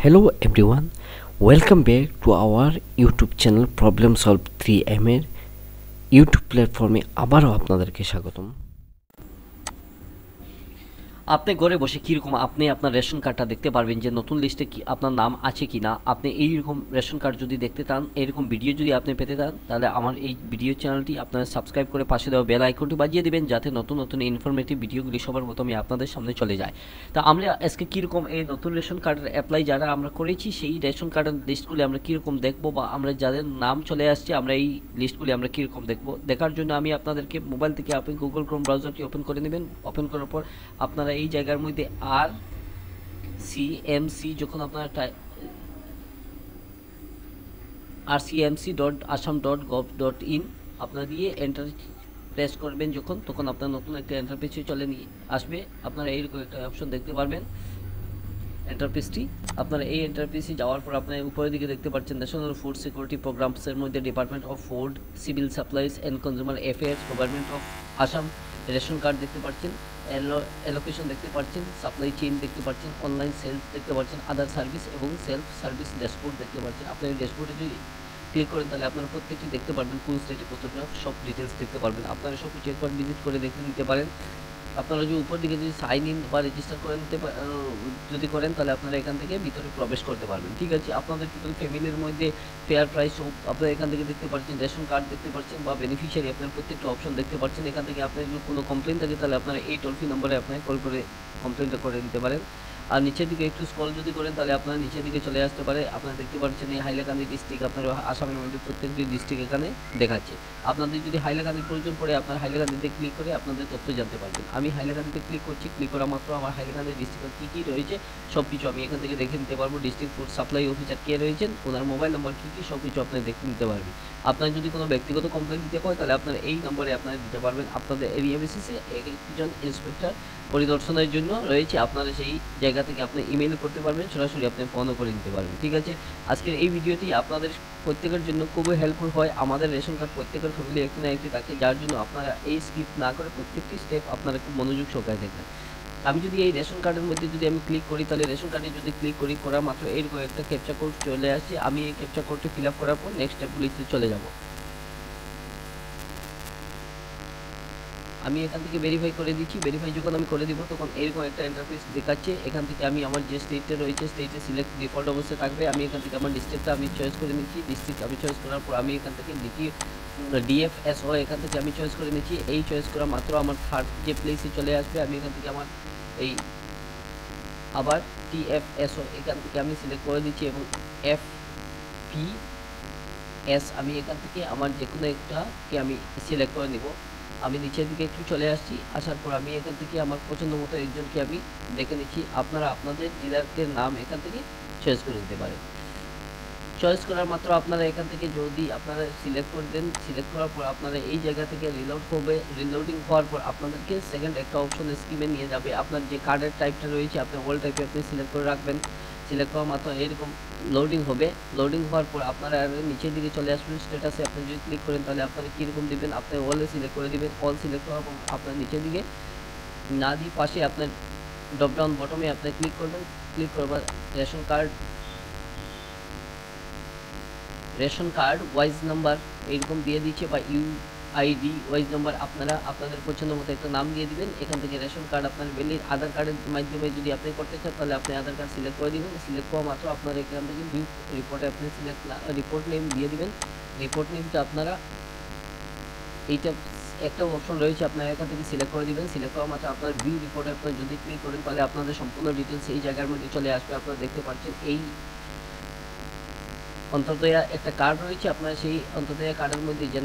Hello everyone, welcome back to our YouTube channel Problem Solve 3M এর YouTube প্ল্যাটফর্মে আবারও আপনাদেরকে স্বাগতম। আপনি ঘরে বসে কীরকম আপনি আপনার রেশন কার্ডটা দেখতে পারবেন যে নতুন লিস্টে কি আপনার নাম আছে কি না। আপনি এইরকম রেশন কার্ড যদি দেখতে চান, এরকম ভিডিও যদি আপনি পেতে চান, তাহলে আমার এই ভিডিও চ্যানেলটি আপনারা সাবস্ক্রাইব করে পাশে দেওয়া বেল আইকনটি বাজিয়ে দিবেন, যাতে নতুন নতুন ইনফরমেটিভ ভিডিওগুলি সবার প্রথমে আপনাদের সামনে চলে যায়। তা আমরা আজকে কীরকম এই নতুন রেশন কার্ডের অ্যাপ্লাই যারা আমরা করেছি, সেই রেশন কার্ডের লিস্টগুলি আমরা কীরকম দেখবো, বা আমরা যাদের নাম চলে আসছে আমরা এই লিস্টগুলি আমরা কীরকম দেখবো, দেখার জন্য আমি আপনাদেরকে মোবাইল থেকে আপনি গুগল ক্রোম ব্রাউজারটি ওপেন করে নেবেন। ওপেন করার পর আপনারা এই জায়গার মধ্যে RCMC যখন আপনারা rcmc.assam.gov.in আপনারা দিয়ে এন্টার প্রেস করবেন, তখন আপনার নতুন একটা ইন্টারফেসে চলে নিয়ে আসবে। আপনারা এইরকম একটা অপশন দেখতে পারবেন ইন্টারফেসটি। আপনারা এই ইন্টারফেসে যাওয়ার পর আপনার উপরের দিকে দেখতে পাচ্ছেন ন্যাশনাল ফুড সিকিউরিটি প্রোগ্রামসের মধ্যে department of food, civil supplies and consumer affairs, government of Assam ration card দেখতে পাচ্ছেন, অ্যালোকেশন দেখতে পাচ্ছেন, সাপ্লাই চেইন দেখতে পাচ্ছেন, অনলাইন সেলস দেখতে পাচ্ছেন, আদার সার্ভিস এবং সেলফ সার্ভিস ড্যাশবোর্ড দেখতে পাচ্ছেন। আপনার এই ড্যাশবোর্ডে যদি ক্লিক করেন তাহলে আপনারা প্রত্যেকটি দেখতে পারবেন, কোন স্টেটে কতটা সব ডিটেলস দেখতে পারবেন। আপনারা সব কিছু একবার ভিজিট করে দেখে নিতে পারেন। আপনারা যদি উপর দিকে যদি সাইন ইন বা রেজিস্টার করে নিতে যদি করেন, তাহলে আপনারা এখান থেকে ভিতরে প্রবেশ করতে পারবেন। ঠিক আছে, আপনাদের কিন্তু ফ্যামিলির মধ্যে ফেয়ার প্রাইস সব আপনারা এখান থেকে দেখতে পাচ্ছেন, রেশন কার্ড দেখতে পাচ্ছেন বা বেনিফিশিয়ারি আপনার প্রত্যেকটা অপশন দেখতে পাচ্ছেন। এখান থেকে আপনার যদি কোনো কমপ্লেন থাকে তাহলে আপনারা এই টোল ফ্রি নম্বরে আপনারা কল করে কমপ্লেনটা করে দিতে পারেন। আর নিচের দিকে একটু স্ক্রল যদি করেন তাহলে আপনারা নিচের দিকে চলে আসতে পারে। আপনারা দেখতে পাচ্ছেন এই হাইলাকান্দি ডিস্ট্রিক্ট, আপনার আসামের মধ্যে প্রত্যেকটি ডিস্ট্রিক্ট এখানে দেখাচ্ছে। আপনাদের যদি হাইলাকান্দির প্রয়োজন পড়ে আপনার হাইলাকান্দিতে ক্লিক করে আপনাদের তথ্য জানতে পারবেন। আমি হাইলাকান্দিতে ক্লিক করছি, ক্লিক করা মাত্র আমার হাইলাকান্দি ডিস্ট্রিক্টে কী কী রয়েছে সব কিছু আমি এখান থেকে দেখে নিতে পারবো। ডিস্ট্রিক্ট ফুড সাপ্লাই অফিসার কে রয়েছেন, ওনার মোবাইল নাম্বার কী কী সব কিছু আপনি দেখে নিতে পারবেন। আপনার যদি কোনো ব্যক্তিগত কমপ্লেন দিতে হয় তাহলে আপনার এই নম্বরে আপনারা দিতে পারবেন। আপনাদের এরিয়া বেসিসে একজন ইন্সপেক্টর পরিদর্শনের জন্য রয়েছে, আপনারা সেই জায়গা থেকে আপনি ইমেল করতে পারবেন, সরাসরি আপনি ফোনও করে নিতে পারবেন। ঠিক আছে, আজকের এই ভিডিওটি আপনাদের প্রত্যেকের জন্য খুবই হেল্পফুল হয়। আমাদের রেশন কার্ড প্রত্যেকের ফ্যামিলি একটি না একটি থাকে, যার জন্য আপনারা এই স্কিপ না করে প্রত্যেকটি স্টেপ আপনারা খুব মনোযোগ সহকারে দেখবেন। আমি যদি এই রেশন কার্ডের মধ্যে যদি আমি ক্লিক করি, তাহলে রেশন কার্ডে যদি ক্লিক করা মাত্র এরকম একটা ক্যাপচা কোড চলে আসছে। আমি এই ক্যাপচা কোডটি ফিল আপ করার পর নেক্সট স্টেপগুলিতে চলে যাব। আমি এখান থেকে ভেরিফাই করে দিচ্ছি। ভেরিফাই যখন আমি করে দিব তখন এরকম একটা ইন্টারফেস দেখাচ্ছে। এখান থেকে আমি আমার যে স্টেটে রয়েছে স্টেটে সিলেক্ট ডিফল্ট অবস্থায় থাকবে। আমি এখান থেকে আমার ডিস্ট্রিক্টটা আমি চয়েস করে নিচ্ছি। ডিস্ট্রিক্ট আমি চয়েস করার পর আমি এখান থেকে DFSO এখান থেকে আমি চয়েস করে নিচ্ছি। এই চয়েস করা মাত্র আমার থার্ড যে প্লেসে চলে আসবে। আমি এখান থেকে আমার এই আবার TFSO এখান থেকে আমি সিলেক্ট করে দিচ্ছি এবং FPS আমি এখান থেকে আমার যে কোনো একটাকে আমি সিলেক্ট করে নিব। আমি নিচের দিকে একটু চলে আসছি, আসার পর আমি এখান থেকে আমার পছন্দ মতো একজনকে আমি দেখে নিচ্ছি। আপনারা আপনাদের ডিলারকে নাম এখান থেকে চয়েস করে নিতে পারেন। চয়েস করার মাত্র আপনারা এখান থেকে যদি আপনারা সিলেক্ট করে দেন, সিলেক্ট করার পর আপনারা এই জায়গা থেকে রিলোড হবে। রিলোডিং হওয়ার পর আপনাদেরকে সেকেন্ড একটা অপশন স্কিমে নিয়ে যাবে। আপনার যে কার্ডের টাইপটা রয়েছে আপনি অল টাইপে আপনি সিলেক্ট করে রাখবেন। সিলেক্ট করা মাত্র এরকম লোডিং হবে। লোডিং হওয়ার পর আপনারা নিচের দিকে চলে আসবেন। স্ট্যাটাসে আপনি যদি ক্লিক করেন তাহলে আপনারা কীরকম দেবেন, আপনি অলে সিলেক্ট করে দেবেন। অল সিলেক্ট করার পর আপনার নিচের দিকে না দিয়ে পাশে আপনার ড্রপডাউন বটমে আপনি ক্লিক করবেন। ক্লিক করবার রেশন কার্ড ওয়াইজ নাম্বার এরকম দিয়ে দিচ্ছে, বা UID ওয়াইজ নাম্বার আপনারা আপনাদের পছন্দ মতো একটা নাম দিয়ে দিবেন। এখান থেকে রেশন কার্ড আপনার ভ্যালিড আধার কার্ডের মাধ্যমে যদি আপনি করতে চান তাহলে আপনি আধার কার্ড সিলেক্ট করে দিবেন। সিলেক্ট করা মাত্র আপনার এখান থেকে ভিউ রিপোর্টে আপনি রিপোর্ট নেম দিয়ে দিবেন। রিপোর্ট নেমটা আপনারা এইটা একটা অপশন রয়েছে, আপনারা এখান থেকে সিলেক্ট করে দিবেন। সিলেক্ট করা মাত্র আপনার ভিউ রিপোর্টে আপনার যদি ক্লিক করেন তাহলে আপনাদের সম্পূর্ণ ডিটেলস এই জায়গার মধ্যে চলে আসবে। আপনারা দেখতে পাচ্ছেন এই অন্তর্দয়া একটা কার্ড রয়েছে। আপনার সেই অন্তর্দয়া কার্ডের মধ্যে যে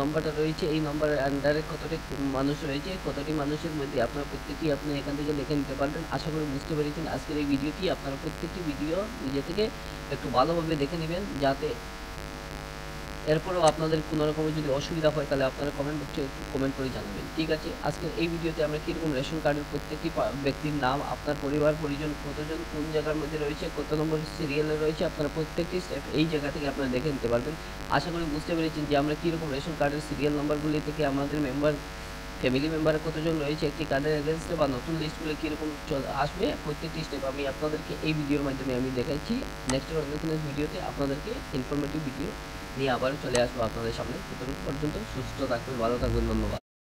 নম্বরটা রয়েছে, এই নম্বরের আন্ডারে কতটি মানুষ রয়েছে, কতটি মানুষের মধ্যে আপনার প্রত্যেকটি আপনি এখান থেকে লিখে নিতে পারবেন। আশা করি বুঝতে পেরেছেন আজকের এই ভিডিওটি। আপনারা প্রত্যেকটি ভিডিও নিজে থেকে একটু ভালোভাবে দেখে নেবেন, যাতে এরপরেও আপনাদের কোনো রকমের যদি অসুবিধা হয় তাহলে আপনারা কমেন্ট বক্সে একটু কমেন্ট করে জানাবেন। ঠিক আছে, আজকের এই ভিডিওতে আমরা কীরকম রেশন কার্ডের প্রত্যেকটি ব্যক্তির নাম, আপনার পরিবার পরিজন কতজন কোন জায়গার মধ্যে রয়েছে, কত নম্বর সিরিয়ালে রয়েছে, আপনারা প্রত্যেকটি স্টেপ এই জায়গা থেকে আপনারা দেখে নিতে পারবেন। আশা করি বুঝতে পেরেছেন যে আমরা কীরকম রেশন কার্ডের সিরিয়াল নাম্বারগুলি থেকে আমাদের মেম্বার ফ্যামিলি মেম্বারে কতজন রয়েছে, একটি কার্ডের এগেনস্টে বা নতুন লিস্টগুলো কীরকম আসবে, প্রত্যেকটি স্টেপ আমি আপনাদেরকে এই ভিডিওর মাধ্যমে আমি দেখাচ্ছি। নেক্সট অন্য কোনো ভিডিওতে আপনাদেরকে ইনফরমেটিভ ভিডিও নিয়ে আবার চলে আসবো আপনাদের সামনে। ততক্ষণ পর্যন্ত সুস্থ থাকবেন, ভালো থাকবেন, ধন্যবাদ।